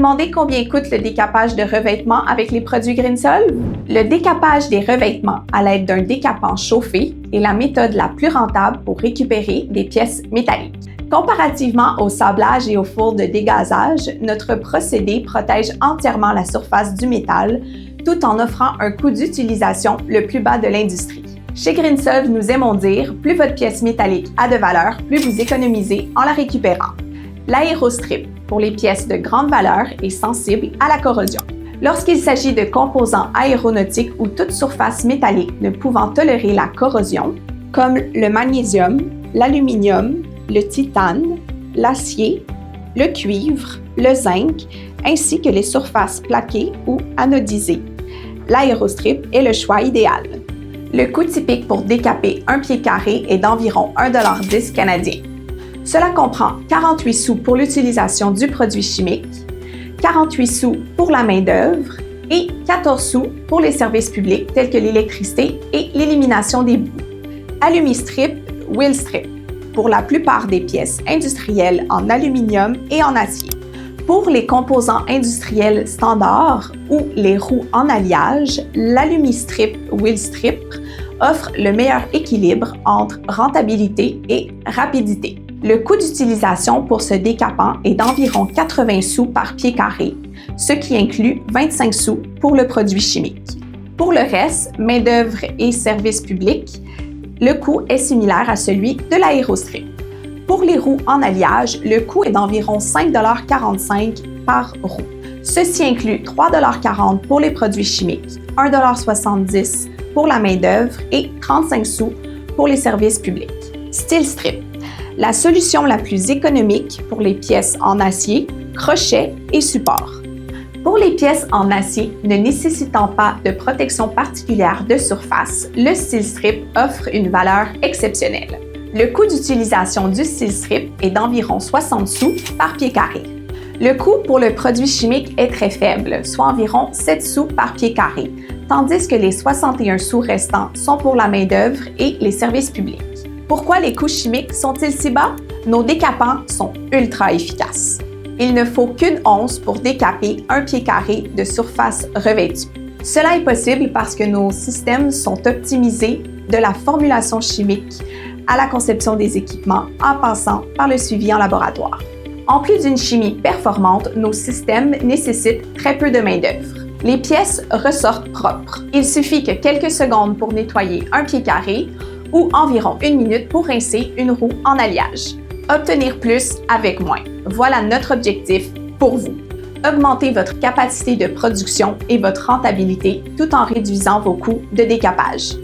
demandez combien coûte le décapage de revêtements avec les produits GreenSolve? Le décapage des revêtements à l'aide d'un décapant chauffé est la méthode la plus rentable pour récupérer des pièces métalliques. Comparativement au sablage et au four de dégazage, notre procédé protège entièrement la surface du métal tout en offrant un coût d'utilisation le plus bas de l'industrie. Chez GreenSolve, nous aimons dire « Plus votre pièce métallique a de valeur, plus vous économisez en la récupérant ». L'aérostrip, pour les pièces de grande valeur, est sensible à la corrosion. Lorsqu'il s'agit de composants aéronautiques ou toute surface métallique ne pouvant tolérer la corrosion, comme le magnésium, l'aluminium, le titane, l'acier, le cuivre, le zinc, ainsi que les surfaces plaquées ou anodisées, l'aérostrip est le choix idéal. Le coût typique pour décaper un pied carré est d'environ 1,10 canadien. Cela comprend 48 sous pour l'utilisation du produit chimique, 48 sous pour la main-d'œuvre et 14 sous pour les services publics tels que l'électricité et l'élimination des boues. Alumistrip, Wheelstrip, pour la plupart des pièces industrielles en aluminium et en acier. Pour les composants industriels standards ou les roues en alliage, l'Alumistrip Wheelstrip offre le meilleur équilibre entre rentabilité et rapidité. Le coût d'utilisation pour ce décapant est d'environ 80 sous par pied carré, ce qui inclut 25 sous pour le produit chimique. Pour le reste, main-d'œuvre et services publics, le coût est similaire à celui de l'aérostrip. Pour les roues en alliage, le coût est d'environ 5,45 $ par roue. Ceci inclut 3,40 $ pour les produits chimiques, 1,70 $ pour la main-d'œuvre et 35 sous pour les services publics. Steel strip, la solution la plus économique pour les pièces en acier, crochet et support. Pour les pièces en acier ne nécessitant pas de protection particulière de surface, le steel strip offre une valeur exceptionnelle. Le coût d'utilisation du steel strip est d'environ 60 sous par pied carré. Le coût pour le produit chimique est très faible, soit environ 7 sous par pied carré, tandis que les 61 sous restants sont pour la main-d'œuvre et les services publics. Pourquoi les coûts chimiques sont-ils si bas? Nos décapants sont ultra efficaces. Il ne faut qu'une once pour décaper un pied carré de surface revêtue. Cela est possible parce que nos systèmes sont optimisés de la formulation chimique à la conception des équipements en passant par le suivi en laboratoire. En plus d'une chimie performante, nos systèmes nécessitent très peu de main-d'œuvre. Les pièces ressortent propres. Il suffit que quelques secondes pour nettoyer un pied carré ou environ 1 minute pour rincer une roue en alliage. Obtenir plus avec moins. Voilà notre objectif pour vous. Augmentez votre capacité de production et votre rentabilité tout en réduisant vos coûts de décapage.